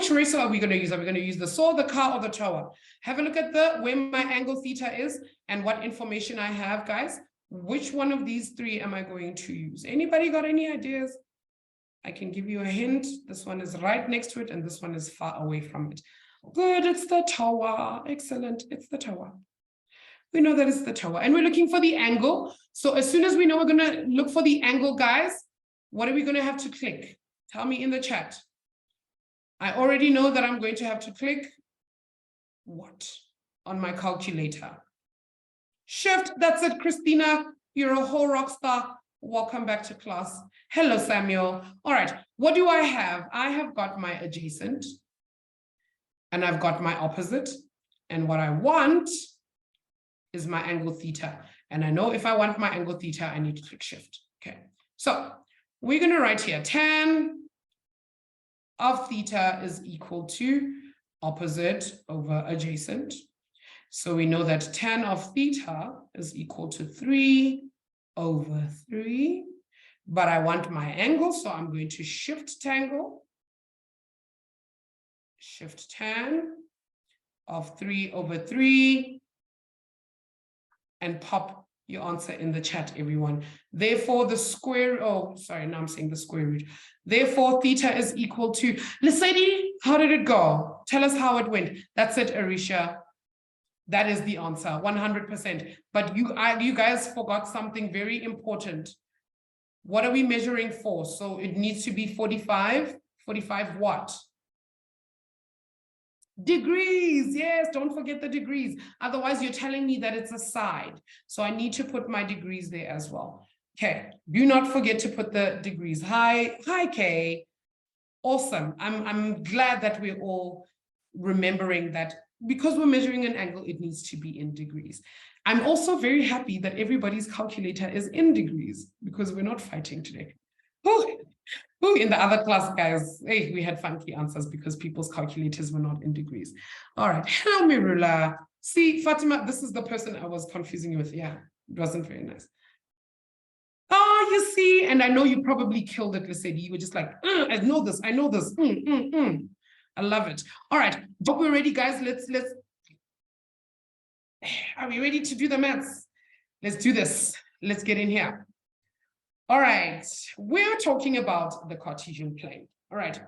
which racer are we going to use? Are we going to use the saw, the car, or the tower? Have a look at where my angle theta is and what information I have, guys. Which one of these three am I going to use? Anybody got any ideas? I can give you a hint. This one is right next to it, and this one is far away from it. Good, it's the tower. Excellent, it's the tower. We know that it's the tower, and we're looking for the angle. So as soon as we know we're going to look for the angle, guys, what are we going to have to click? Tell me in the chat. I already know that I'm going to have to click what on my calculator? Shift, that's it, Christina. You're a whole rock star. Welcome back to class. Hello, Samuel. All right, what do I have? I have got my adjacent, and I've got my opposite. And what I want is my angle theta. And I know if I want my angle theta, I need to click shift. Okay, so we're going to write here tan of theta is equal to opposite over adjacent. So we know that tan of theta is equal to 3 over 3. But I want my angle, so I'm going to shift tangle. Shift tan of 3 over 3. And pop your answer in the chat, everyone. Therefore, the square, oh, sorry, now I'm saying the square root. Therefore, theta is equal to, Lesedi, how did it go? Tell us how it went. That's it, Arisha. That is the answer, 100%. But you guys forgot something very important. What are we measuring for? So it needs to be 45. 45 what? Degrees, yes, don't forget the degrees. Otherwise, you're telling me that it's a side. So I need to put my degrees there as well. Okay, do not forget to put the degrees. Hi, Kay. Awesome. I'm glad that we're all remembering that because we're measuring an angle, it needs to be in degrees. I'm also very happy that everybody's calculator is in degrees because we're not fighting today. In the other class, guys, hey, we had funky answers because people's calculators were not in degrees. All right, hello, Mirula. See, Fatima, this is the person I was confusing you with. Yeah, it wasn't very nice. Oh, you see, and I know you probably killed it, Lesedi. You were just like, I know this, I know this. I love it. All right, but we're ready, guys. Let's. Are we ready to do the maths? Let's do this. Let's get in here. All right, we're talking about the Cartesian plane. All right,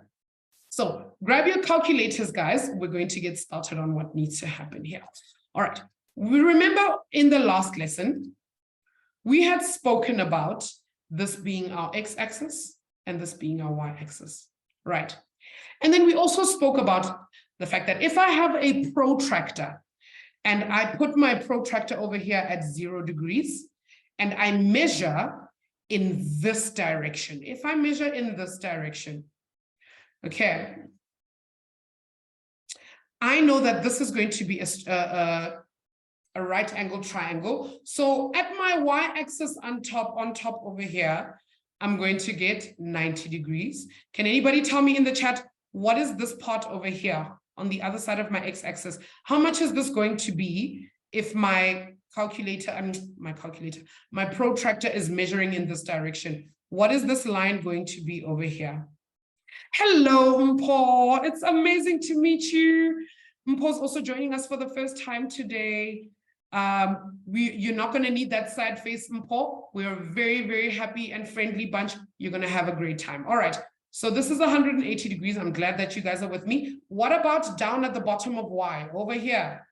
so grab your calculators, guys. We're going to get started on what needs to happen here. All right, we remember in the last lesson, we had spoken about this being our x-axis and this being our y-axis, right? And then we also spoke about the fact that if I have a protractor and I put my protractor over here at 0 degrees and I measure in this direction. If I measure in this direction, okay, I know that this is going to be a right angle triangle. So at my y-axis on top over here, I'm going to get 90 degrees. Can anybody tell me in the chat, what is this part over here on the other side of my x-axis? How much is this going to be if my my protractor is measuring in this direction? What is this line going to be over here? Hello, Mpo. It's amazing to meet you. Mpo's also joining us for the first time today. You're not going to need that sad face, Mpo. We're a very, very happy and friendly bunch. You're going to have a great time. All right. So this is 180 degrees. I'm glad that you guys are with me. What about down at the bottom of y over here?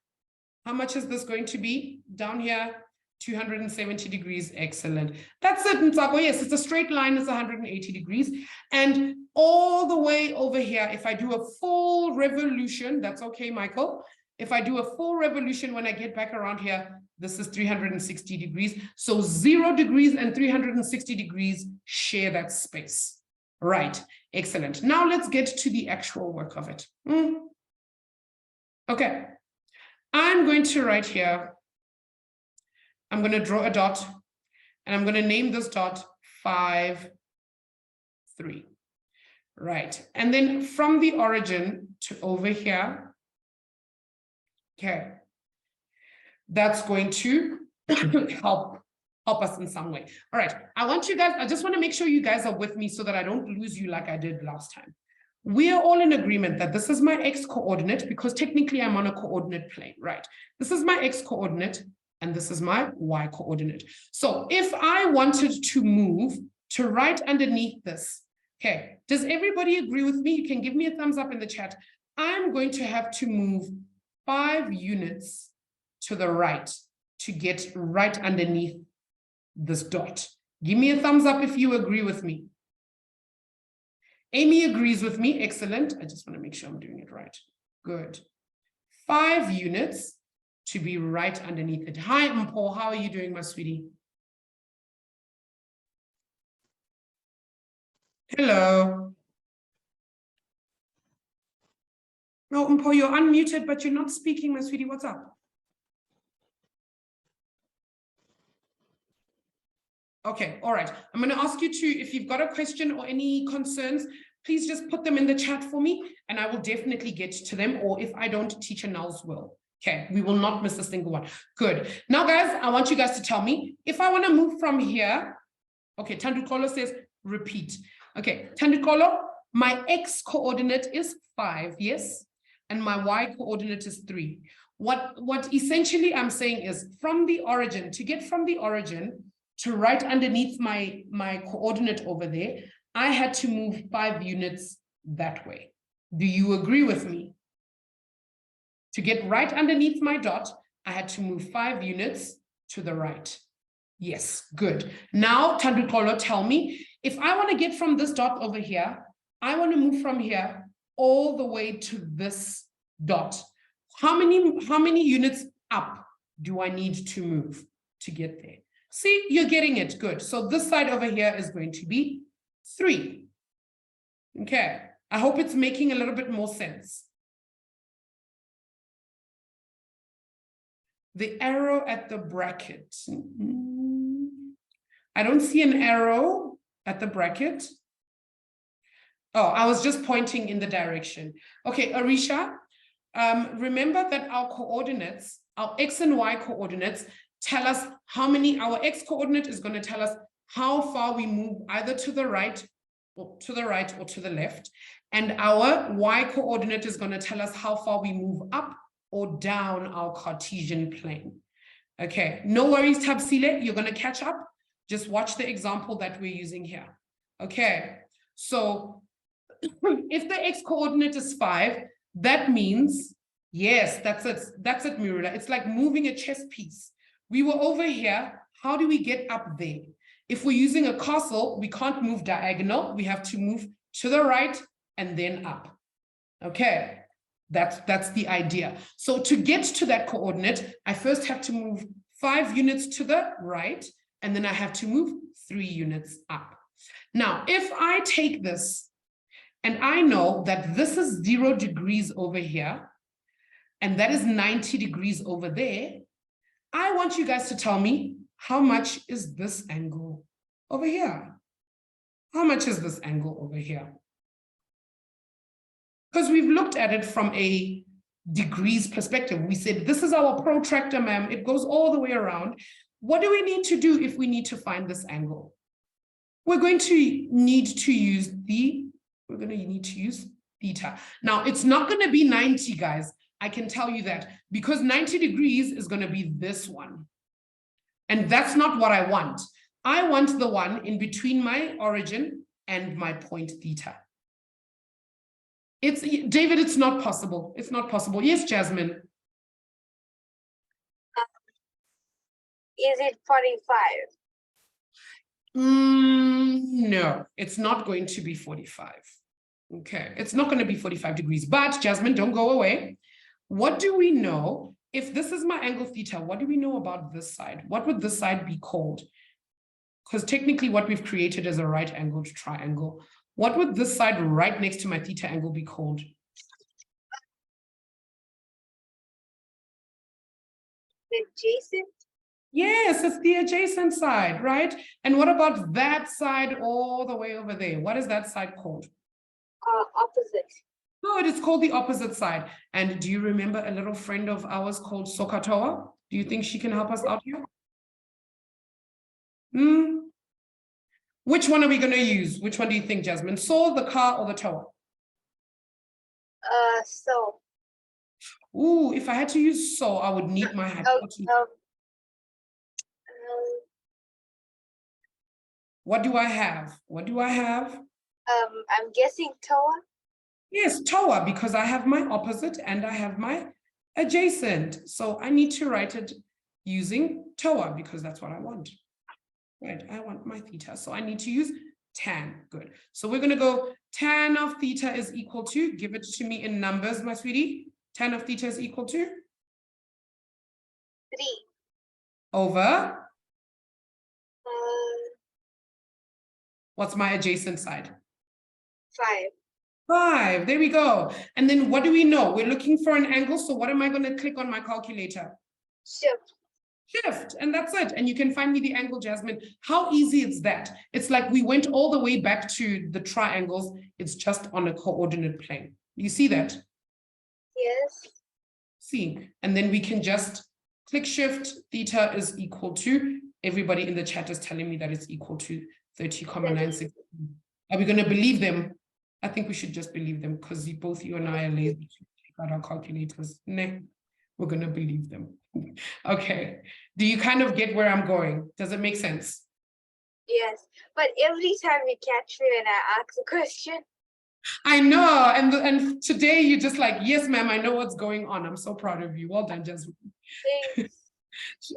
How much is this going to be down here? 270 degrees. Excellent. That's it, Nsako. Yes, it's a straight line. It's 180 degrees. And all the way over here, if I do a full revolution, that's okay, Michael. If I do a full revolution when I get back around here, this is 360 degrees. So 0 degrees and 360 degrees share that space. Right. Excellent. Now let's get to the actual work of it. Okay. I'm going to write here, I'm going to draw a dot, and I'm going to name this dot 5, 3. Right. And then from the origin to over here, okay, that's going to help us in some way. All right. I want you guys, I just want to make sure you guys are with me so that I don't lose you like I did last time. We are all in agreement that this is my x coordinate because technically I'm on a coordinate plane, right? This is my x coordinate and this is my y coordinate. So if I wanted to move to right underneath this, okay, does everybody agree with me? You can give me a thumbs up in the chat. I'm going to have to move 5 units to the right to get right underneath this dot. Give me a thumbs up if you agree with me. Amy agrees with me. Excellent. I just want to make sure I'm doing it right. Good. 5 units to be right underneath it. Hi, Mpo. How are you doing, my sweetie? Hello. No, Mpo, you're unmuted, but you're not speaking, my sweetie. What's up? Okay, all right. I'm going to ask you to, if you've got a question or any concerns, please just put them in the chat for me, and I will definitely get to them. Or if I don't, teacher Nels will. Okay, we will not miss a single one. Good. Now, guys, I want you guys to tell me if I want to move from here. Okay, Tandukolo says repeat. Okay, Tandukolo, my x coordinate is 5, yes, and my y coordinate is 3. What essentially I'm saying is from the origin, to get from the origin to right underneath my coordinate over there, I had to move 5 units that way. Do you agree with me? To get right underneath my dot, I had to move 5 units to the right. Yes, good. Now, Tandukolo, tell me, if I want to get from this dot over here, I want to move from here all the way to this dot. How many units up do I need to move to get there? See, you're getting it. Good. So this side over here is going to be 3. Okay. I hope it's making a little bit more sense. The arrow at the bracket. I don't see an arrow at the bracket. Oh, I was just pointing in the direction. Okay, Arisha, remember that our coordinates, our x and y coordinates, tell us how many, our x coordinate is going to tell us how far we move either to the right or to the left. And our y coordinate is going to tell us how far we move up or down our Cartesian plane. Okay, no worries, Tabsile, you're going to catch up. Just watch the example that we're using here. Okay, so if the x coordinate is 5, that means, yes, that's it, Murula. It's like moving a chess piece. We were over here. How do we get up there? If we're using a castle, we can't move diagonal. We have to move to the right and then up. Okay, that's the idea. So to get to that coordinate, I first have to move 5 units to the right, and then I have to move 3 units up. Now, if I take this, and I know that this is 0 degrees over here, and that is 90 degrees over there, I want you guys to tell me, how much is this angle over here? How much is this angle over here? Because we've looked at it from a degrees perspective. We said, this is our protractor, ma'am. It goes all the way around. What do we need to do if we need to find this angle? We're going to need to use theta. Now, it's not going to be 90, guys. I can tell you that, because 90 degrees is going to be this one. And that's not what I want. I want the one in between my origin and my point theta. David, it's not possible. It's not possible. Yes, Jasmine. Is it 45? No, it's not going to be 45. Okay, it's not going to be 45 degrees. But Jasmine, don't go away. What do we know? If this is my angle theta, what do we know about this side? What would this side be called? Because technically what we've created is a right angled triangle. What would this side right next to my theta angle be called? Adjacent? Yes, it's the adjacent side, right? And what about that side all the way over there? What is that side called? Opposite. Good, it's called the opposite side. And do you remember a little friend of ours called Sokatoa? Do you think she can help us out here? Which one are we going to use? Which one do you think, Jasmine? Saw, the car, or the tower? So. Ooh, if I had to use so, I would need my hypotenuse. What do I have? What do I have? I'm guessing TOA. Yes, TOA, because I have my opposite and I have my adjacent. So I need to write it using TOA because that's what I want. Right, I want my theta. So I need to use tan. Good. So we're going to go tan of theta is equal to, give it to me in numbers, my sweetie. Tan of theta is equal to? 3. Over? What's my adjacent side? 5. 5. There we go. And then what do we know? We're looking for an angle. So what am I going to click on my calculator? Shift, and that's it. And you can find me the angle, Jasmine. How easy is that? It's like we went all the way back to the triangles. It's just on a coordinate plane. You see that? Yes. See, and then we can just click shift. Theta is equal to, everybody in the chat is telling me that it's equal to 30,96. Are we going to believe them? I think we should just believe them because both you and I are lazy to take out our calculators. Nah, we're going to believe them. Okay. Do you kind of get where I'm going? Does it make sense? Yes. But every time you catch me when I ask a question. I know. And today you're just like, yes, ma'am, I know what's going on. I'm so proud of you. Well done, Jasmine. Thanks.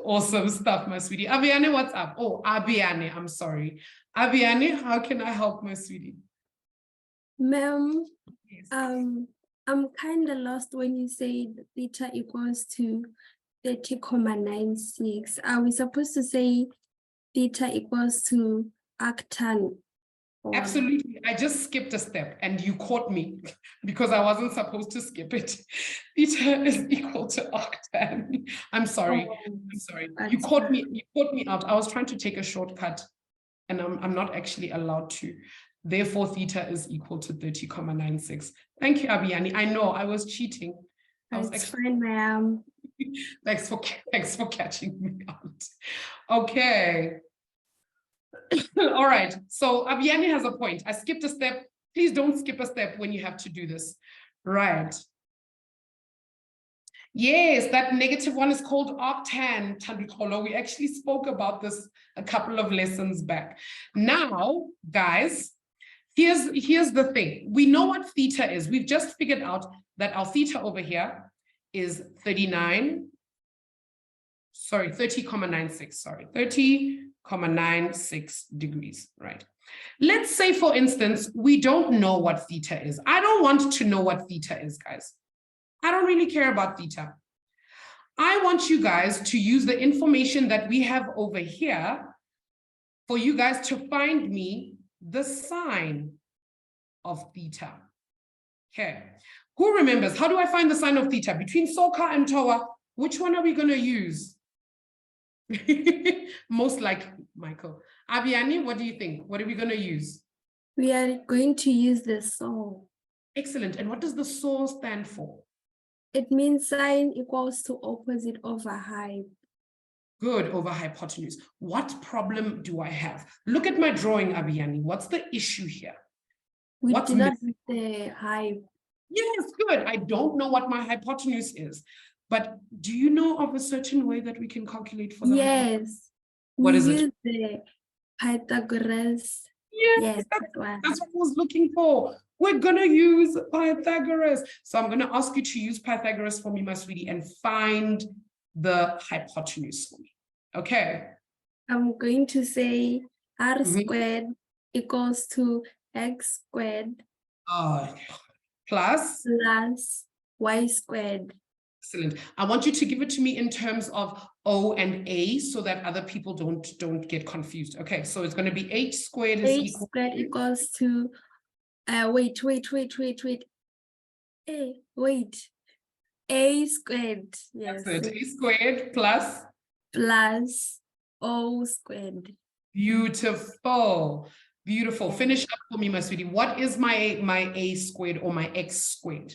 Awesome stuff, my sweetie. Abiane, what's up? Oh, Abiane, I'm sorry. Abiane, how can I help, my sweetie? Ma'am, Yes. I'm kind of lost when you say theta equals to 30,96. Are we supposed to say theta equals to arctan? Absolutely. I just skipped a step and you caught me because I wasn't supposed to skip it. Theta is equal to arctan. I'm sorry. I'm sorry. You caught me out. I was trying to take a shortcut and I'm not actually allowed to. Therefore, theta is equal to 30,96. Thank you, Abiani. I know I was cheating. That's fine, ma'am. Thanks for catching me out. Okay. All right. So Abiani has a point. I skipped a step. Please don't skip a step when you have to do this. Right. Yes, that negative one is called arctan, Tandukolo. We actually spoke about this a couple of lessons back. Now, guys, here's the thing. We know what theta is. We've just figured out that our theta over here is 30,96, sorry, 30,96 degrees, right? Let's say, for instance, we don't know what theta is. I don't want to know what theta is, guys. I don't really care about theta. I want you guys to use the information that we have over here for you guys to find me the sine of theta. Okay. Who remembers? How do I find the sine of theta? Between SOHCAHTOA and TOA, which one are we going to use? Most likely, Michael. Abiani, what do you think? What are we going to use? We are going to use the SOH. Excellent. And what does the SOH stand for? It means sine equals to opposite over height. Good, over hypotenuse. What problem do I have? Look at my drawing, Abiani. What's the issue here? We do not have the height. Yes, good. I don't know what my hypotenuse is. But do you know of a certain way that we can calculate for the hypotenuse? Yes. What is it? The Pythagoras. Yes, that's what I was looking for. We're going to use Pythagoras. So I'm going to ask you to use Pythagoras for me, my sweetie, and find the hypotenuse for me. Okay. I'm going to say r squared equals to x squared plus y squared. Excellent. I want you to give it to me in terms of O and A so that other people don't get confused. Okay, so it's going to be h squared is equal equals to wait. A squared. Yes. That's it. A squared plus O squared. Beautiful. Beautiful. Finish up for me, my sweetie. What is my A squared or my X squared?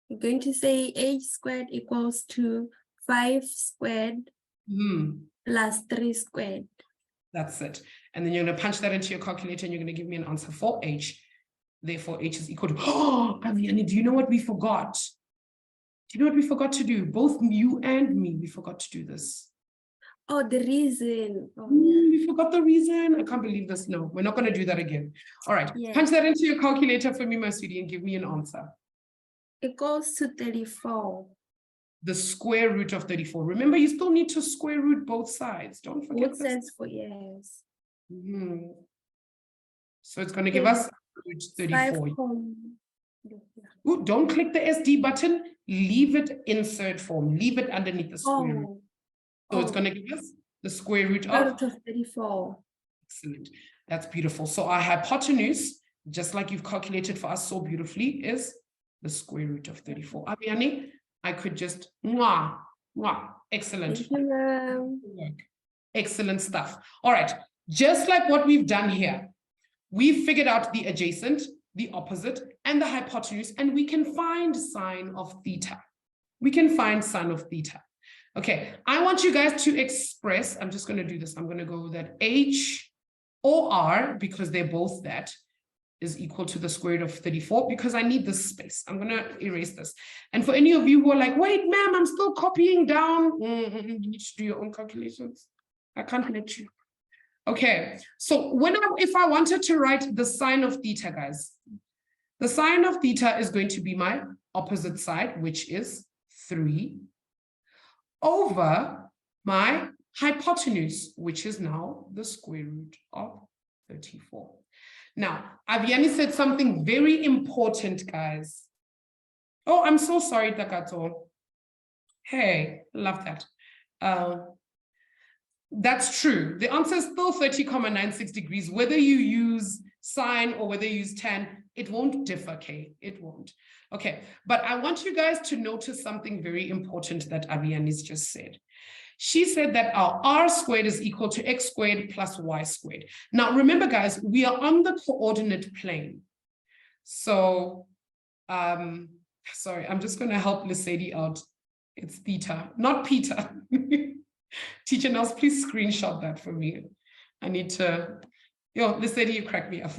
You're going to say h squared equals to 5 squared plus 3 squared. That's it. And then you're going to punch that into your calculator and you're going to give me an answer for h. Therefore, h is equal to, oh, Aviani, do you know what we forgot? Do you know what we forgot to do? Both you and me, we forgot to do this. Oh, the reason. Oh, We forgot the reason. I can't believe this. No, we're not going to do that again. All right. yeah. Punch that into your calculator for me, my sweetie, and give me an answer. Equals to 34. The square root of 34. Remember, you still need to square root both sides. Don't forget Both this. sides for yes. So it's going to give us root 34. 5. Ooh, don't click the SD button. Leave it insert form. Leave it underneath the square root. So it's going to give us the square root of 34. Excellent. That's beautiful. So our hypotenuse, just like you've calculated for us so beautifully, is the square root of 34. Aviani, I could just, excellent. Thank you, Excellent stuff. All right. Just like what we've done here, we've figured out the adjacent, the opposite, and the hypotenuse, and we can find sine of theta. We can find sine of theta. Okay, I want you guys to express, I'm just going to do this. I'm going to go that h or r, because they're both that, is equal to the square root of 34, because I need this space. I'm going to erase this. And for any of you who are like, wait, ma'am, I'm still copying down. You need to do your own calculations. I can't let you. Okay, so if I wanted to write the sine of theta, guys, the sine of theta is going to be my opposite side, which is 3, over my hypotenuse, which is now the square root of 34. Now, Aviani said something very important, guys. Oh, I'm so sorry, Takato. Hey, love that. That's true. The answer is still 30,96 degrees. Whether you use sine or whether you use tan, it won't differ, okay? It won't. Okay, but I want you guys to notice something very important that Aviani's just said. She said that our r squared is equal to x squared plus y squared. Now, remember, guys, we are on the coordinate plane. So, sorry, I'm just going to help Lisady out. It's theta, not Peter. Teacher Nels, please screenshot that for me. I need to, Lisady, you crack me up.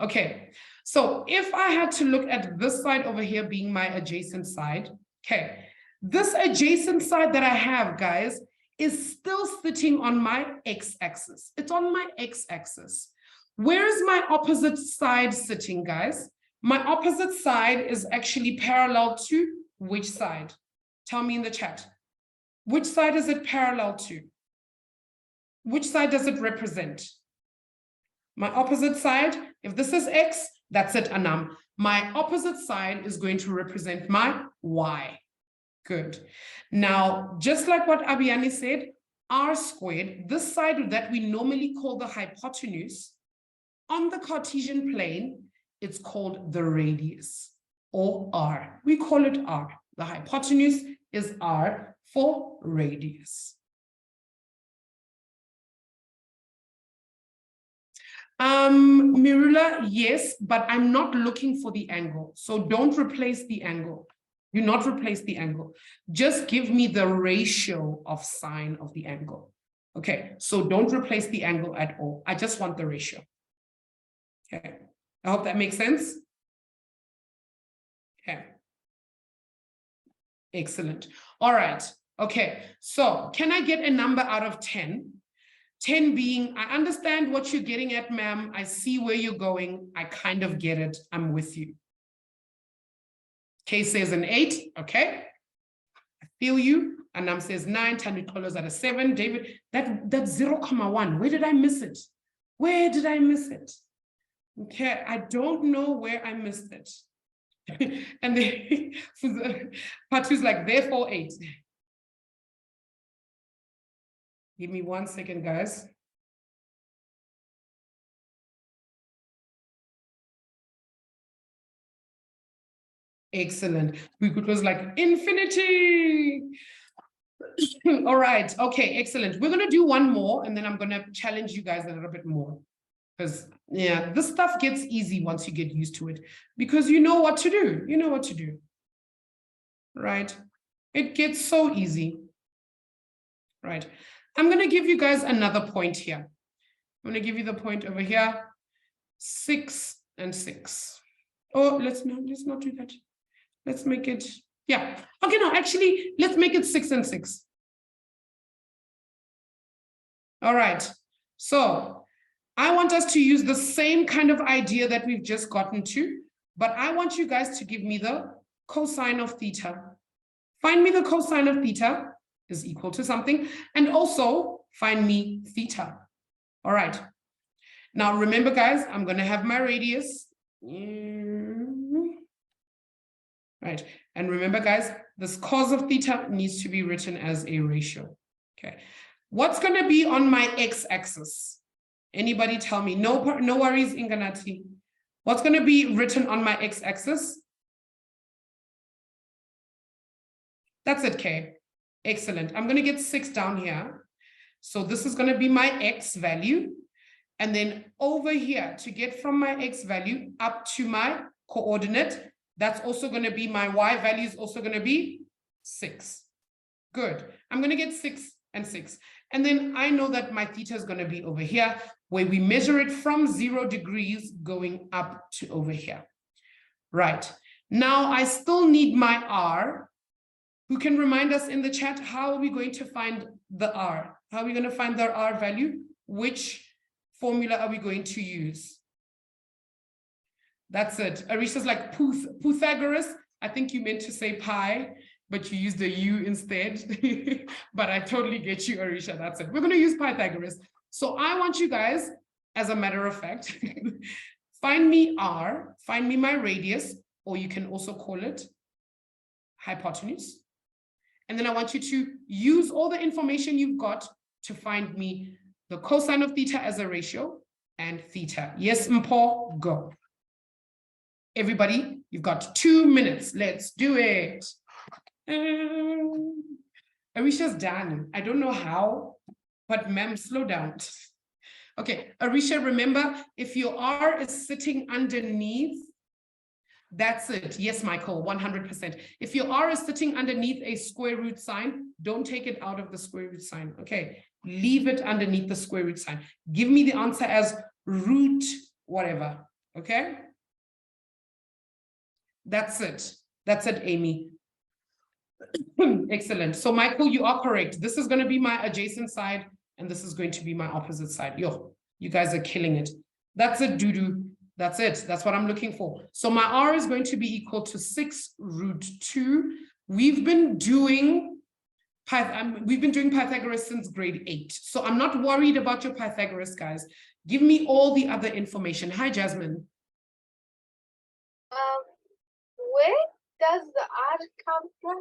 Okay, so if I had to look at this side over here being my adjacent side, okay, this adjacent side that I have, guys, is still sitting on my x-axis. It's on my x-axis. Where is my opposite side sitting, guys? My opposite side is actually parallel to which side? Tell me in the chat. Which side is it parallel to? Which side does it represent? My opposite side, if this is x, that's it, Anam. My opposite side is going to represent my y. Good. Now, just like what Abiani said, r squared, this side that we normally call the hypotenuse, on the Cartesian plane, it's called the radius, or r. We call it r. The hypotenuse is r for radius. Mirula, yes, but I'm not looking for the angle. So don't replace the angle. Do not replace the angle. Just give me the ratio of sine of the angle. Okay, so don't replace the angle at all. I just want the ratio. Okay, I hope that makes sense. Okay. Excellent. All right. Okay, so can I get a number out of 10? 10 being, I understand what you're getting at, ma'am. I see where you're going. I kind of get it. I'm with you. Kay says an 8. Okay. I feel you. Anam says 9. Tanu colors at a 7. David, that's 0,1. Where did I miss it? Where did I miss it? Okay. I don't know where I missed it. And then Patu's like, therefore 8. Give me 1 second, guys. Excellent. We could close like infinity. All right. Okay, excellent. We're going to do one more, and then I'm going to challenge you guys a little bit more. Because, yeah, this stuff gets easy once you get used to it. Because you know what to do. You know what to do. Right? It gets so easy. Right. I'm going to give you guys another point here. I'm going to give you the point over here. 6 and 6. Oh, let's not do that. Let's make it, yeah. Okay, no, actually, let's make it 6 and 6. All right. So I want us to use the same kind of idea that we've just gotten to, but I want you guys to give me the cosine of theta. Find me the cosine of theta is equal to something, and also find me theta. All right. Now remember, guys, I'm going to have my radius. Right. And remember, guys, this cos of theta needs to be written as a ratio. Okay. What's going to be on my x-axis? Anybody tell me? No worries, Inganati. What's going to be written on my x-axis? That's it, Kay. Excellent. I'm going to get 6 down here. So this is going to be my x value. And then over here, to get from my x value up to my coordinate, that's also going to be my y value is also going to be 6. Good. I'm going to get 6 and 6. And then I know that my theta is going to be over here, where we measure it from 0 degrees going up to over here. Right. Now I still need my r. Who can remind us in the chat, how are we going to find the r? How are we going to find the r value? Which formula are we going to use? That's it. Arisha's like Pythagoras. I think you meant to say pi, but you used the u instead. But I totally get you, Arisha. That's it. We're going to use Pythagoras. So I want you guys, as a matter of fact, find me r, find me my radius, or you can also call it hypotenuse. And then I want you to use all the information you've got to find me the cosine of theta as a ratio and theta. Yes, Mpo, go. Everybody, you've got 2 minutes. Let's do it. Arisha's done. I don't know how, but ma'am, slow down. Okay, Arisha, remember, if your r is sitting underneath, that's it. Yes, Michael, 100%. If your r is sitting underneath a square root sign, don't take it out of the square root sign. Okay, leave it underneath the square root sign. Give me the answer as root whatever. Okay, that's it. That's it, Amy. Excellent. So Michael, you are correct. This is going to be my adjacent side, and this is going to be my opposite side. Yo, you guys are killing it. That's it, Dudu. That's it. That's what I'm looking for. So my r is going to be equal to 6 root 2. We've been doing Pythagoras since grade 8. So I'm not worried about your Pythagoras, guys. Give me all the other information. Hi, Jasmine. Where does the r come from?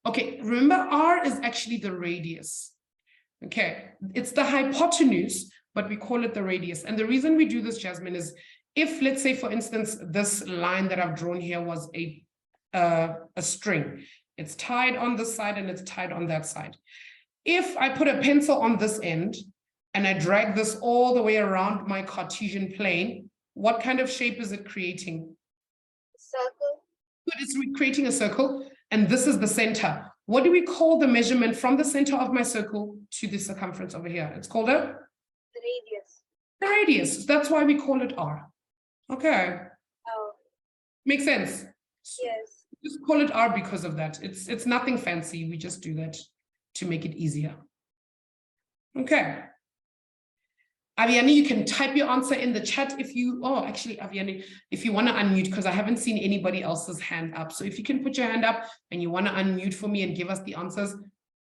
Okay, remember r is actually the radius. Okay, it's the hypotenuse, but we call it the radius. And the reason we do this, Jasmine, is if, let's say, for instance, this line that I've drawn here was a string. It's tied on this side and it's tied on that side. If I put a pencil on this end and I drag this all the way around my Cartesian plane, what kind of shape is it creating? Circle. Good, it's creating a circle, and this is the center. What do we call the measurement from the center of my circle to the circumference over here? It's called a? The radius. The radius. That's why we call it r. Okay. Oh. Makes sense? Yes. Just call it r because of that. It's nothing fancy. We just do that to make it easier. Okay. Aviani, you can type your answer in the chat if you, actually, Aviani, if you want to unmute, because I haven't seen anybody else's hand up. So if you can put your hand up and you want to unmute for me and give us the answers,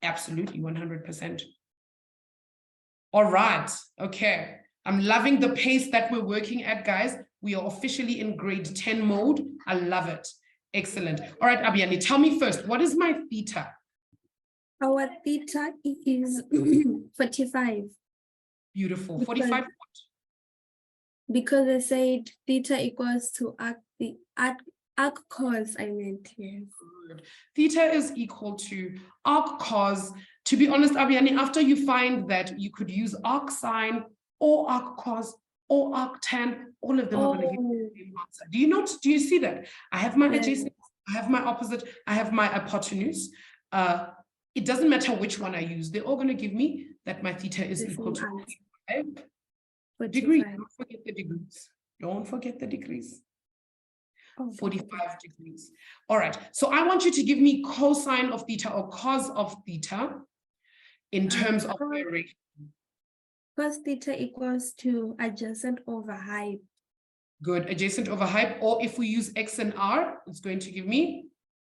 absolutely, 100%. All right. Okay. I'm loving the pace that we're working at, guys. We are officially in grade 10 mode. I love it. Excellent. All right, Abiani, tell me first, what is my theta? Our theta is 45. Beautiful. 45 what? Because I said theta equals to arc cos, I meant, yes. Good. Theta is equal to arc cos. To be honest, Abiani, after you find that you could use arc sine or arc cos or arc tan, all of them are going to give you the same answer. Do you see that? I have my adjacent, I have my opposite, I have my hypotenuse. It doesn't matter which one I use. They're all going to give me that my theta is equal to 45 degrees. Don't forget the degrees. Don't forget the degrees. 45 degrees. All right. So I want you to give me cosine of theta or cos of theta in terms of direction. Cos theta equals to adjacent over height. Good. Adjacent over height. Or if we use x and r, it's going to give me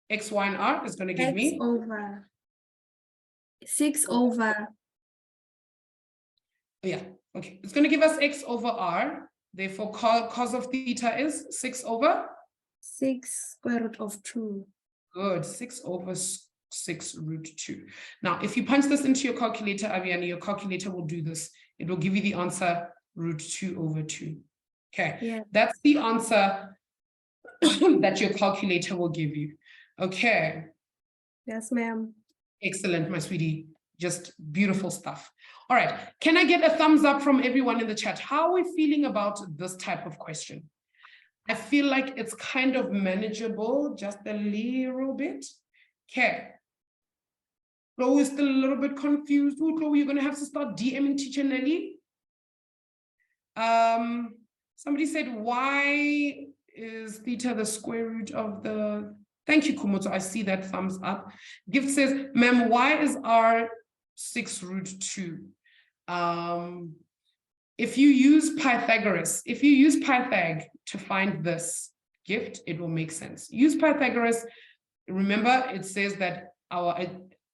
x, y, and r is going to give X me over 6 over. Yeah. Okay. It's going to give us x over r. Therefore, cos of theta is 6 over 6 square root of 2. Good. 6 over 6 root 2. Now, if you punch this into your calculator, Aviana, your calculator will do this. It will give you the answer root 2 over 2. Okay. Yeah. That's the answer that your calculator will give you. Okay. Yes, ma'am. Excellent, my sweetie. Just beautiful stuff. All right. Can I get a thumbs up from everyone in the chat? How are we feeling about this type of question? I feel like it's kind of manageable, just a little bit. Okay. Chloe is still a little bit confused. Ooh, Chloe, you're going to have to start DMing teacher Nelly. Somebody said, why is theta the square root of the... Thank you, Kumoto. I see that thumbs up. Gift says, ma'am, why is r 6 root 2? If you use Pythagoras, to find this gift, it will make sense. Use Pythagoras. Remember, it says that our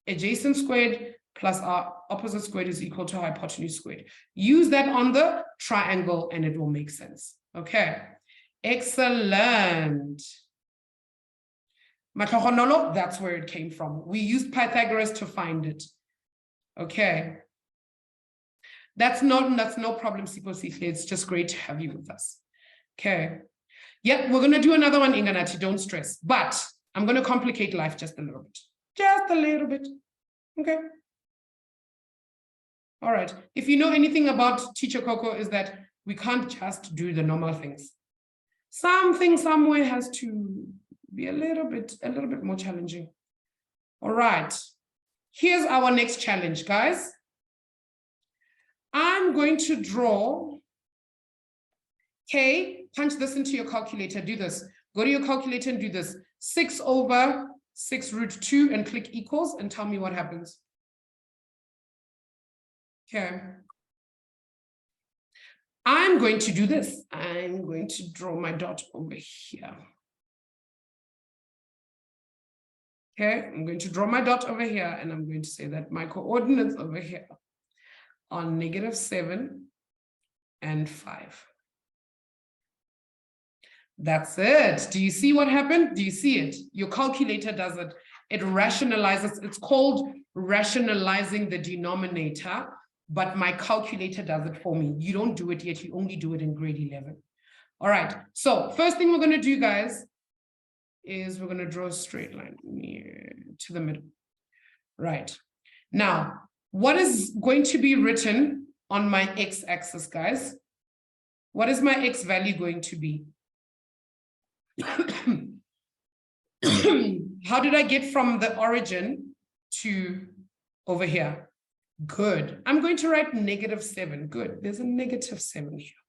adjacent squared plus our opposite squared is equal to hypotenuse squared. Use that on the triangle and it will make sense. Okay. Excellent. Matohonolo, that's where it came from. We used Pythagoras to find it. Okay. That's no problem, Siposihle. It's just great to have you with us. Okay. Yeah, we're going to do another one, Inganati. Don't stress. But I'm going to complicate life just a little bit. Just a little bit. Okay. All right. If you know anything about Teacher Coco, is that we can't just do the normal things. Something somewhere has to be a little bit more challenging. All right. Here's our next challenge, guys. I'm going to draw. Okay, punch this into your calculator. Do this. Go to your calculator and do this. 6 over 6 root 2 and click equals and tell me what happens. Okay. I'm going to do this. I'm going to draw my dot over here. Okay, I'm going to draw my dot over here and I'm going to say that my coordinates over here are -7 and 5. That's it. Do you see what happened? Do you see it? Your calculator does it. It rationalizes. It's called rationalizing the denominator, but my calculator does it for me. You don't do it yet. You only do it in grade 11. All right. So first thing we're going to do, guys, is we're going to draw a straight line near to the middle. Right. Now, what is going to be written on my x-axis, guys? What is my x value going to be? How did I get from the origin to over here? Good. I'm going to write -7. Good. There's a -7 here.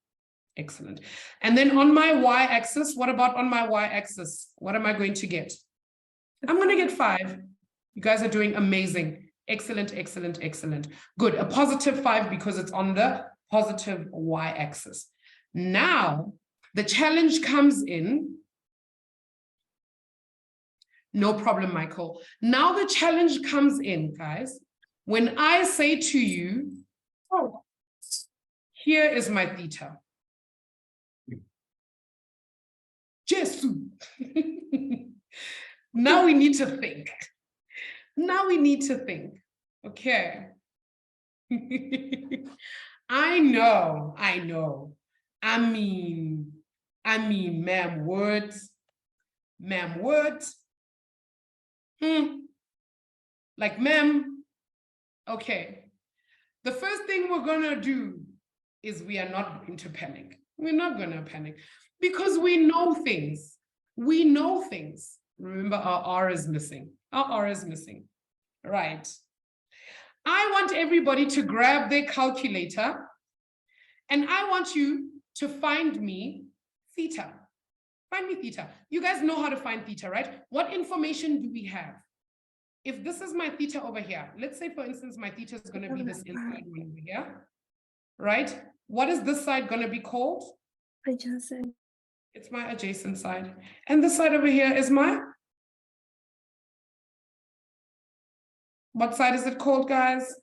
Excellent. And then on my y-axis, what about on my y-axis? What am I going to get? I'm going to get 5. You guys are doing amazing. Excellent, excellent, excellent. Good. A +5 because it's on the positive y-axis. Now, the challenge comes in. No problem, Michael. Now the challenge comes in, guys. When I say to you, oh, here is my theta. Jesus. Now we need to think. Now we need to think. Okay. I know. I mean, ma'am, words. Like, ma'am. Okay. The first thing we're going to do is we are not going to panic. We're not going to panic because we know things. We know things. Remember, our R is missing. Our R is missing. Right. I want everybody to grab their calculator and I want you to find me theta. Find me theta. You guys know how to find theta, right? What information do we have? If this is my theta over here, let's say, for instance, my theta is going to be this inside one over here, right? What is this side going to be called? Adjacent. It's my adjacent side. And this side over here is my... What side is it called, guys?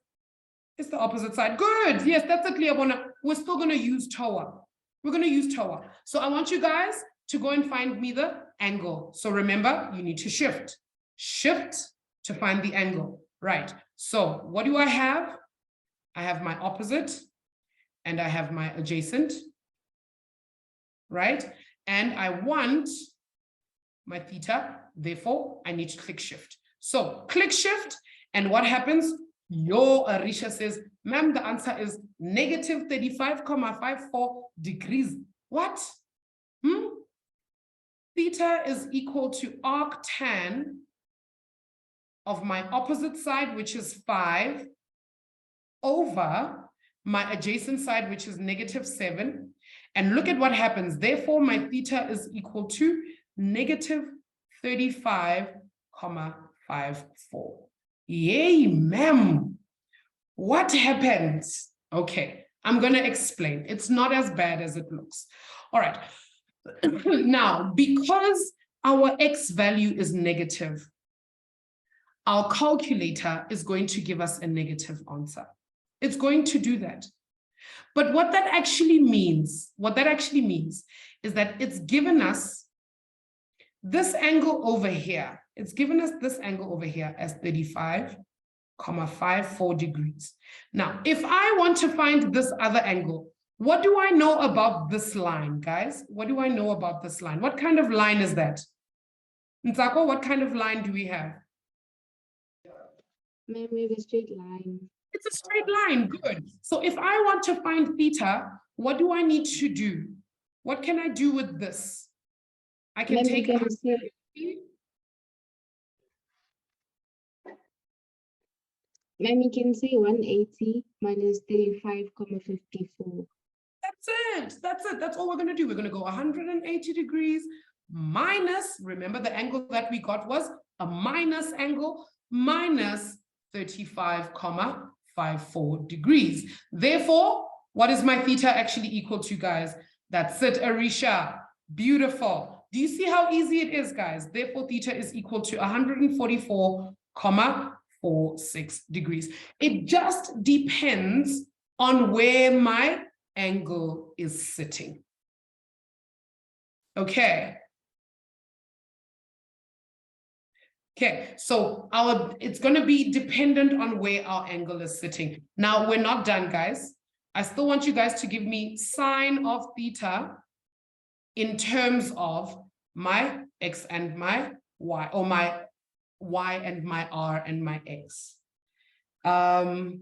It's the opposite side. Good. Yes, that's a clear one. We're still going to use TOA. We're going to use TOA. So I want you guys to go and find me the angle. So remember, you need to shift. Shift to find the angle. Right. So what do I have? I have my opposite and I have my adjacent. Right. And I want my theta. Therefore, I need to click shift. So click shift. And what happens? Yo, Arisha says, ma'am, the answer is negative 35,54 degrees. What? Theta is equal to arctan of my opposite side, which is 5, over my adjacent side, which is negative 7. And look at what happens. Therefore, my theta is equal to negative 35,54. Yay, ma'am. What happened? Okay, I'm going to explain. It's not as bad as it looks. All right. Now, because our x value is negative, our calculator is going to give us a negative answer. It's going to do that. But what that actually means is that it's given us this angle over here. It's given us this angle over here as 35,54 degrees. Now, if I want to find this other angle, what do I know about this line, guys? What do I know about this line? What kind of line is that? Ntsako, what kind of line do we have? Maybe a straight line. It's a straight line, good. So if I want to find theta, what do I need to do? What can I do with this? I can take... Ma'am, you can say 180 minus 35,54. That's it. That's all we're going to do. We're going to go 180 degrees minus, remember the angle that we got was a minus angle, minus 35,54 degrees. Therefore, what is my theta actually equal to, guys? That's it, Arisha. Beautiful. Do you see how easy it is, guys? Therefore, theta is equal to 144,46 degrees. It just depends on where my angle is sitting. Okay. Okay, so it's going to be dependent on where our angle is sitting. Now, we're not done, guys. I still want you guys to give me sine of theta in terms of my x and my y, or my y and my r and my x. Tandkola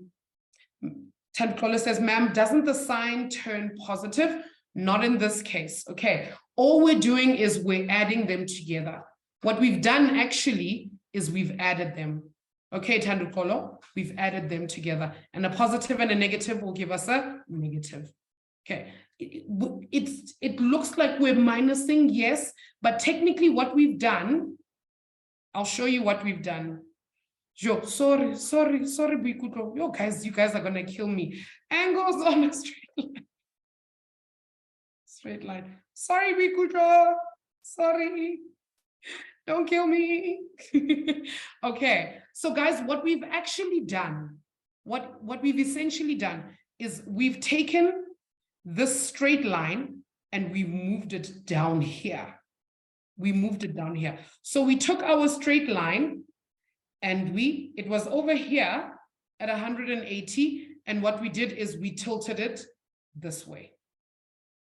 says, ma'am, doesn't the sign turn positive? Not in this case. Okay, all we're doing is we're adding them together. What we've done actually is we've added them. Okay, Tandukolo, we've added them together. And a positive and a negative will give us a negative. Okay, it looks like we're minusing, yes, but technically what we've done, I'll show you what we've done. Yo, sorry, Bikuto. Yo, guys, you guys are gonna kill me. Angles on a straight line. Straight line. Sorry, Bikuto. Sorry. Don't kill me. Okay, so guys, what we've actually done, what we've essentially done is we've taken this straight line and we moved it down here. We moved it down here. So we took our straight line and it was over here at 180. And what we did is we tilted it this way.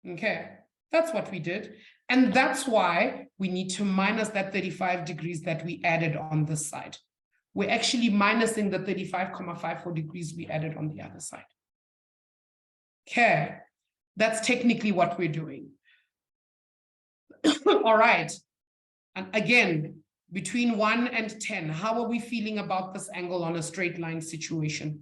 Okay, that's what we did. And that's why we need to minus that 35 degrees that we added on this side. We're actually minusing the 35,54 degrees we added on the other side. Okay, that's technically what we're doing. All right. And again, between 1 and 10, how are we feeling about this angle on a straight line situation?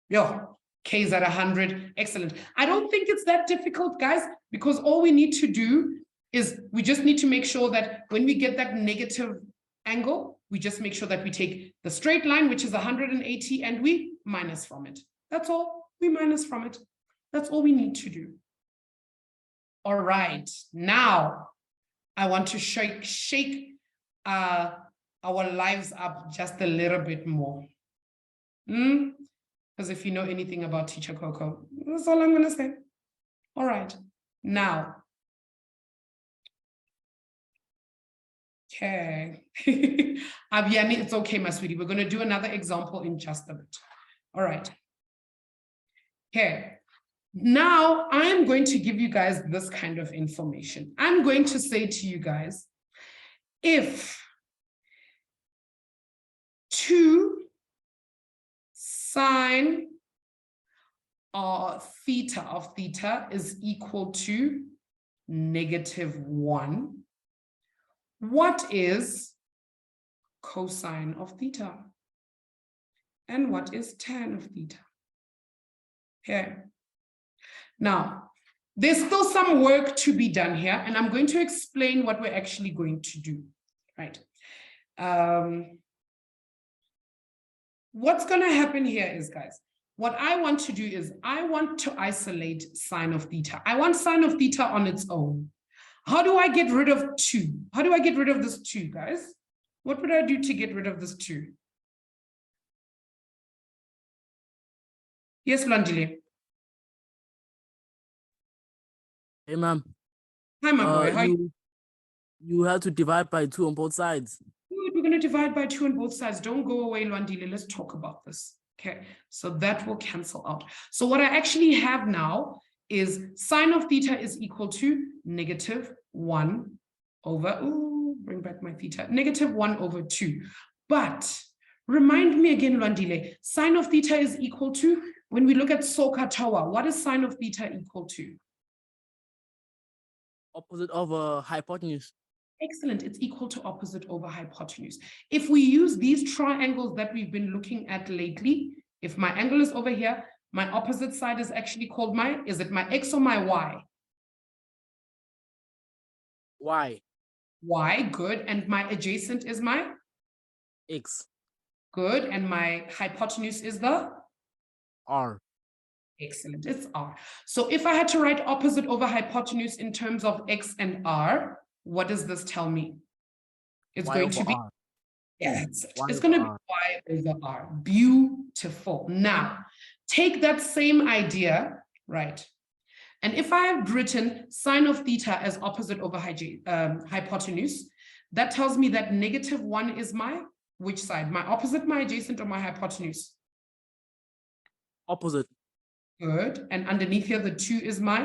Yo, K is at 100. Excellent. I don't think it's that difficult, guys, because all we need to do is we just need to make sure that when we get that negative angle, we just make sure that we take the straight line, which is 180, and we minus from it. That's all. We minus from it. That's all we need to do. All right. Now, I want to shake our lives up just a little bit more. Because if you know anything about Teacher Coco, that's all I'm going to say. All right. Now. Okay. Abiani, it's okay, my sweetie. We're going to do another example in just a bit. All right. Okay. Now I'm going to give you guys this kind of information. I'm going to say to you guys, if 2 sine theta of theta is equal to -1, what is cosine of theta? And what is tan of theta? Okay. Now, there's still some work to be done here, and I'm going to explain what we're actually going to do, right? What's going to happen here is, guys, what I want to do is I want to isolate sine of theta. I want sine of theta on its own. How do I get rid of 2? How do I get rid of this 2, guys? What would I do to get rid of this 2? Yes, Landile. Hey, ma'am. Hi, my boy. How you have to divide by 2 on both sides. Good. We're going to divide by 2 on both sides. Don't go away, Landile. Let's talk about this. Okay, so that will cancel out. So what I actually have now is sine of theta is equal to -1 over, bring back my theta, -1 over 2. But remind me again, Landile, sine of theta is equal to, when we look at SOHCAHTOA, what is sine of theta equal to? Opposite of hypotenuse. Excellent. It's equal to opposite over hypotenuse. If we use these triangles that we've been looking at lately, if my angle is over here, my opposite side is actually called is it my X or my Y? Y. Y, good. And my adjacent is my? X. Good. And my hypotenuse is the? R. Excellent. It's R. So if I had to write opposite over hypotenuse in terms of X and R, what does this tell me? It's going to be, yeah, it's going to be Y over R. Beautiful. Now, take that same idea, right? And if I have written sine of theta as opposite over hypotenuse, that tells me that -1 is my, which side? My opposite, my adjacent, or my hypotenuse? Opposite. Good. And underneath here, the 2 is my?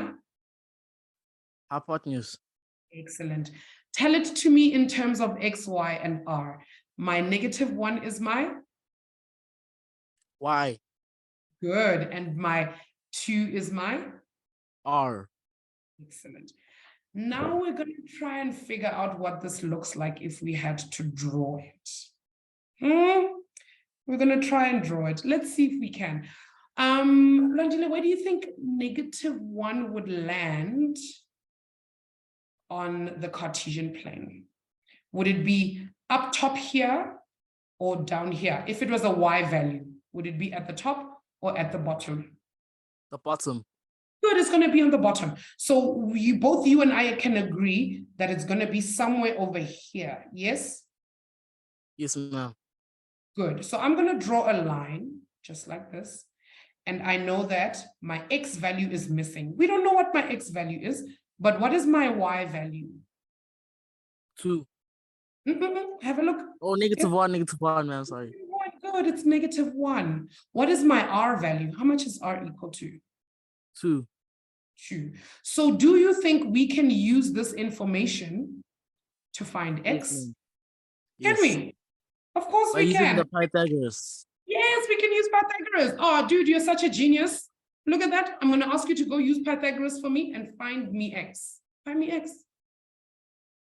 Hypotenuse. Excellent. Tell it to me in terms of X, Y, and R. My -1 is my? Y. Good. And my 2 is my? R. Excellent. Now we're going to try and figure out what this looks like if we had to draw it. We're going to try and draw it. Let's see if we can. Landile, where do you think -1 would land on the Cartesian plane? Would it be up top here or down here? If it was a Y value, would it be at the top or at the bottom? The bottom. Good, it's going to be on the bottom. So both you and I can agree that it's going to be somewhere over here. Yes? Yes, ma'am. Good. So I'm going to draw a line just like this. And I know that my X value is missing. We don't know what my X value is, but what is my Y value? 2. Have a look. Oh, -1, ma'am, sorry. Good, it's -1. What is my R value? How much is R equal to? 2. 2. So do you think we can use this information to find X? Yes. Can we? Of course By we using can. the Pythagoras. Yes, we can use Pythagoras. Oh, dude, you're such a genius. Look at that. I'm going to ask you to go use Pythagoras for me and find me X. Find me X.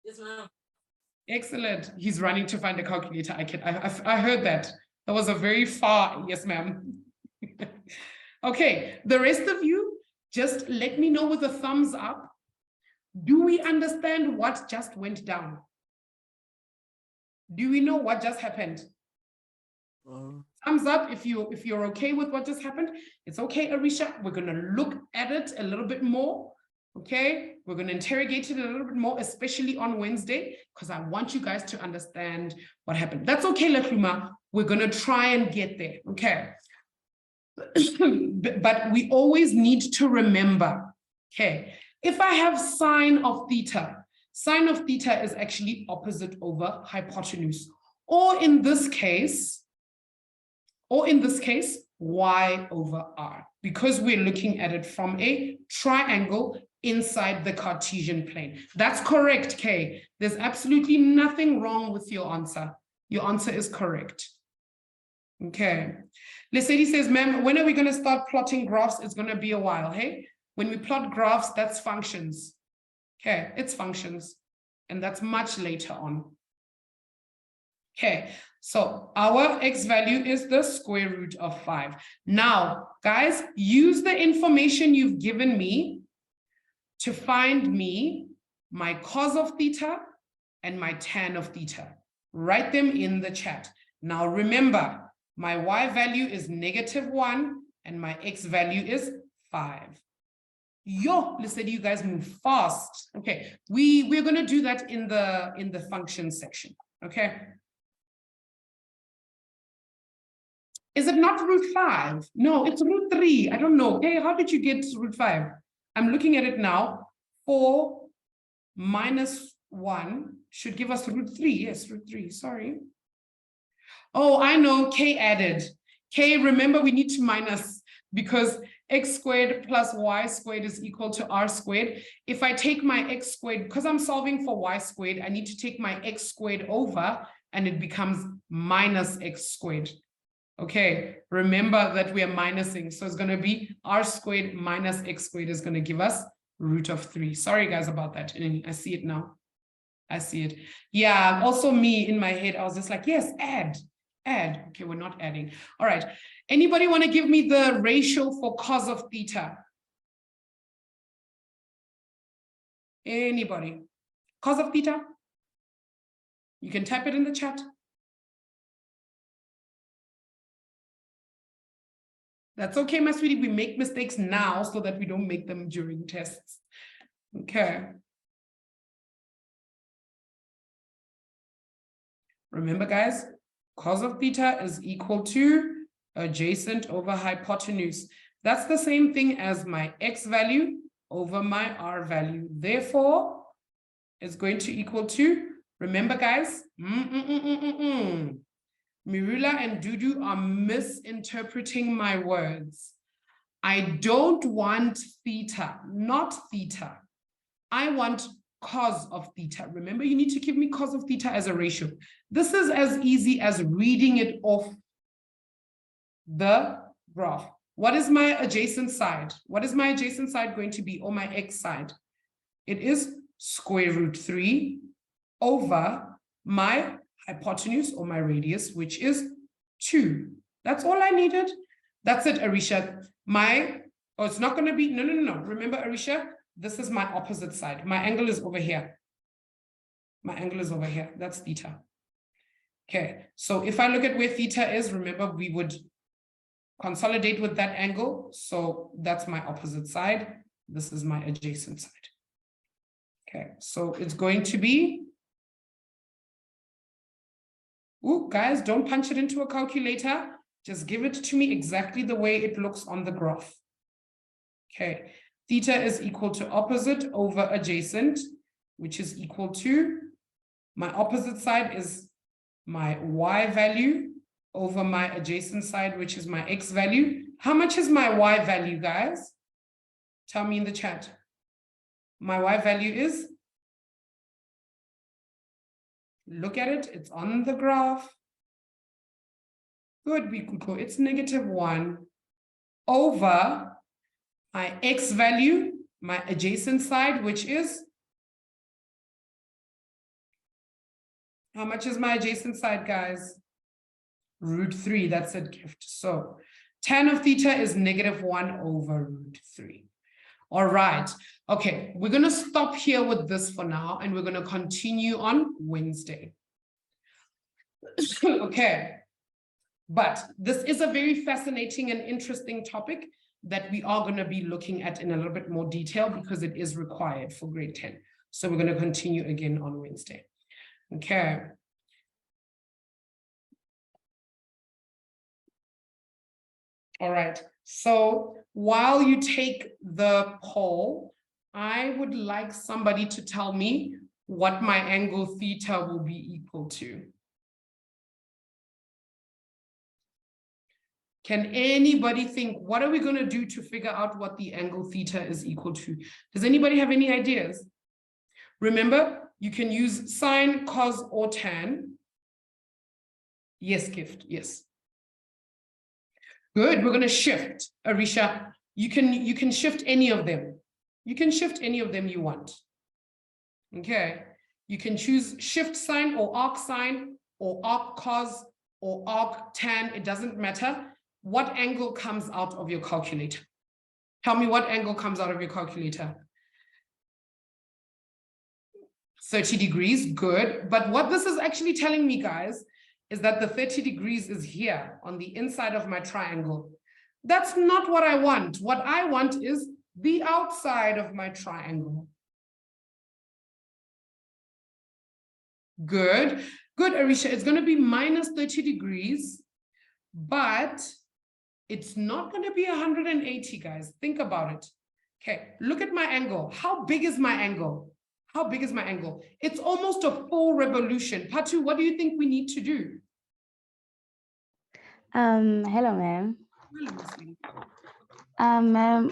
Yes, ma'am. Excellent. He's running to find a calculator. I heard that. That was a very far, yes, ma'am. Okay, the rest of you, just let me know with a thumbs up. Do we understand what just went down? Do we know what just happened? Thumbs up if you're okay with what just happened. It's okay, Arisha. We're going to look at it a little bit more. Okay, we're going to interrogate it a little bit more, especially on Wednesday, because I want you guys to understand what happened. That's okay, Lakluma. We're going to try and get there. Okay. But we always need to remember, okay, if I have sine of theta is actually opposite over hypotenuse, or in this case, y over r, because we're looking at it from a triangle inside the Cartesian plane. That's correct, Kay. There's absolutely nothing wrong with your answer. Your answer is correct. Okay. Lesedi says, ma'am, when are we going to start plotting graphs? It's going to be a while, hey? When we plot graphs, that's functions. Okay, it's functions. And that's much later on. Okay, so our x value is the square root of 5. Now, guys, use the information you've given me to find me my cos of theta and my tan of theta. Write them in the chat. Now, remember, my y value is -1 and my x value is 5. Yo, listen, you guys move fast. Okay, we're going to do that in the function section. Okay. Is it not root 5? No, it's root 3. I don't know. Hey, how did you get root 5? I'm looking at it now. 4 minus 1 should give us root 3. Yes, root 3. Sorry. Oh, I know. K added. K, remember, we need to minus because x squared plus y squared is equal to r squared. If I take my x squared, because I'm solving for y squared, I need to take my x squared over and it becomes minus x squared. Okay, remember that we are minusing. So it's going to be r squared minus x squared is going to give us root of 3. Sorry, guys, about that. And I see it now. I see it. Yeah, also me in my head, I was just like, yes, add. Okay, we're not adding. All right. Anybody want to give me the ratio for cos of theta? Anybody? Cos of theta? You can type it in the chat. That's okay, my sweetie. We make mistakes now so that we don't make them during tests. Okay. Remember, guys, cos of theta is equal to adjacent over hypotenuse. That's the same thing as my x value over my r value. Therefore, it's going to equal to, remember, guys, Mirula and Dudu are misinterpreting my words. I don't want theta, not theta. I want cos of theta. Remember, you need to give me cos of theta as a ratio. This is as easy as reading it off the graph. What is my adjacent side? What is my adjacent side going to be, or my x side? It is square root 3 over my hypotenuse or my radius, which is 2. That's all I needed. That's it, Arisha. It's not going to be, no. Remember, Arisha, this is my opposite side. My angle is over here. My angle is over here. That's theta. Okay, so if I look at where theta is, remember, we would consolidate with that angle. So that's my opposite side. This is my adjacent side. Okay, so it's going to be, ooh, guys, don't punch it into a calculator. Just give it to me exactly the way it looks on the graph. Okay, theta is equal to opposite over adjacent, which is equal to, my opposite side is my y value over my adjacent side, which is my x value. How much is my y value, guys? Tell me in the chat. My y value is, look at it, it's on the graph. Good, we could go, it's -1 over my x value, my adjacent side, which is, how much is my adjacent side, guys? Root 3, that's a gift. So Tan of theta is -1/√3. All right. Okay, we're going to stop here with this for now, and we're going to continue on Wednesday. Okay. But this is a very fascinating and interesting topic that we are going to be looking at in a little bit more detail because it is required for grade 10. So we're going to continue again on Wednesday. Okay. All right. So while you take the poll, I would like somebody to tell me what my angle theta will be equal to. Can anybody think, what are we going to do to figure out what the angle theta is equal to? Does anybody have any ideas? Remember, you can use sine, cos, or tan. Yes, Gift, yes. Good, we're going to shift. Arisha, you can shift any of them. You can shift any of them you want. Okay, you can choose shift sine or arc sine or arc cos or arc tan, it doesn't matter. What angle comes out of your calculator? Tell me what angle comes out of your calculator. 30 degrees, good. But what this is actually telling me, guys, is that the 30 degrees is here on the inside of my triangle. That's not what I want. What I want is the outside of my triangle. Good, good, Arisha. It's going to be -30 degrees, but it's not going to be 180, guys. Think about it. Okay, look at my angle. How big is my angle? How big is my angle? It's almost a full revolution. Patu, what do you think we need to do? Hello, ma'am. Ma'am,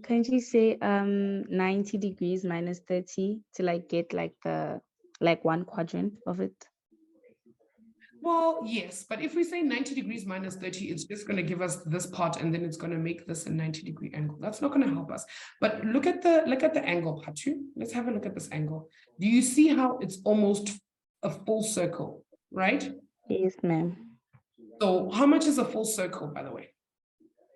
can't you say 90 degrees minus 30 to like get like the one quadrant of it? Well, yes, but if we say 90 degrees minus 30, it's just going to give us this part, and then it's going to make this a 90-degree angle. That's not going to help us. But look at the angle, Patu. Let's have a look at this angle. Do you see how it's almost a full circle, right? Yes, ma'am. So how much is a full circle, by the way?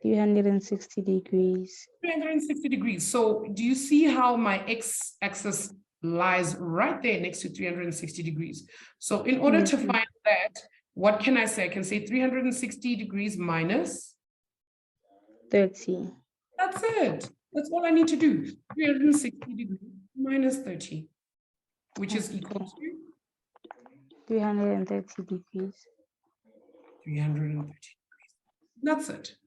360 degrees. 360 degrees. So do you see how my x-axis lies right there next to 360 degrees? So in order to find that, what can I say? I can say 360 degrees minus 30. That's it. That's all I need to do. 360 degrees minus 30, which is equal to 330 degrees. 330 degrees. That's it.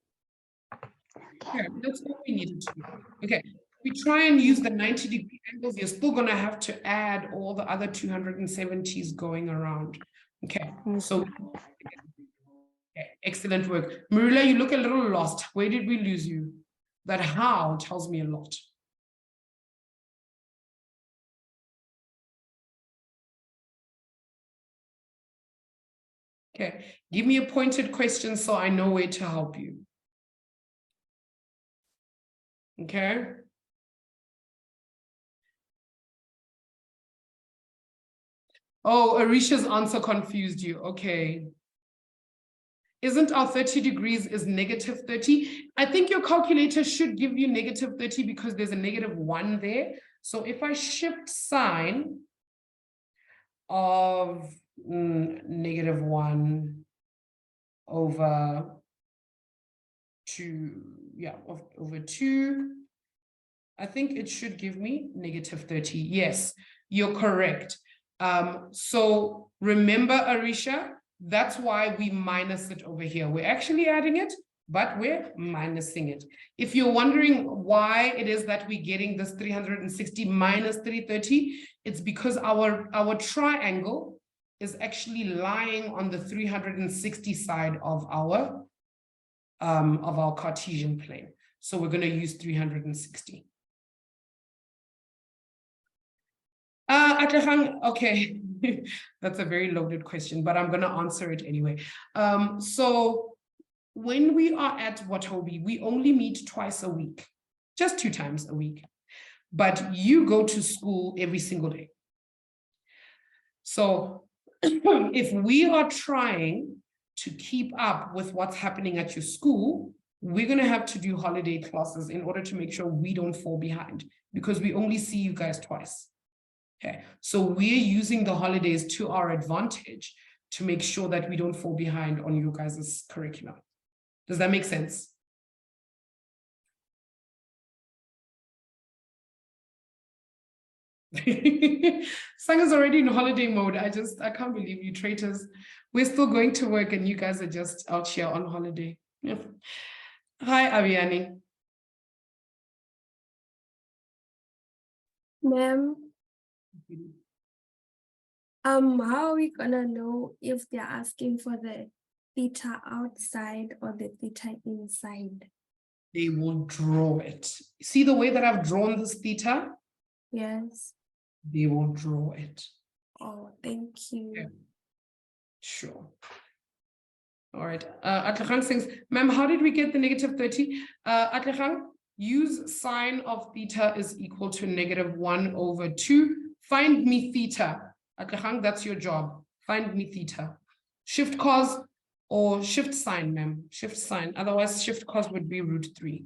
Okay, that's all we needed to do. Okay, we try and use the 90-degree angles. You're still going to have to add all the other 270s going around. Okay, so okay, excellent work. Marula, you look a little lost. Where did we lose you? That how tells me a lot. Okay, give me a pointed question so I know where to help you. Okay. Oh, Arisha's answer confused you. Okay. Isn't our 30 degrees is negative 30? I think your calculator should give you negative 30 because there's a -1 there. So if I shift sign of -1 over 2, yeah, over 2, I think it should give me negative 30. Yes, you're correct. So remember, Arisha, that's why we minus it over here. We're actually adding it, but we're minusing it. If you're wondering why it is that we're getting this 360 minus 330, it's because our triangle is actually lying on the 360 side of our Cartesian plane. So we're going to use 360. Okay, that's a very loaded question, but I'm going to answer it anyway. So when we are at Watobe, we only meet twice a week, just 2 times a week, but you go to school every single day. So if we are trying to keep up with what's happening at your school, we're going to have to do holiday classes in order to make sure we don't fall behind, because we only see you guys twice. Okay, so we're using the holidays to our advantage to make sure that we don't fall behind on you guys' curriculum. Does that make sense? Sang is already in holiday mode. I can't believe you traitors. We're still going to work and you guys are just out here on holiday. Yeah. Hi, Aviani. Ma'am, how are we gonna know if they're asking for the theta outside or the theta inside? They will draw it. See the way that I've drawn this theta? Yes. They will draw it. Oh, thank you. Yeah. Sure. All right. Atlekhang says, ma'am, how did we get the negative 30? Atlekhang, use sine of theta is equal to -1/2. Find me theta. Atlekhang, that's your job. Find me theta. Shift cos or shift sine, ma'am. Shift sine. Otherwise, shift cos would be √3.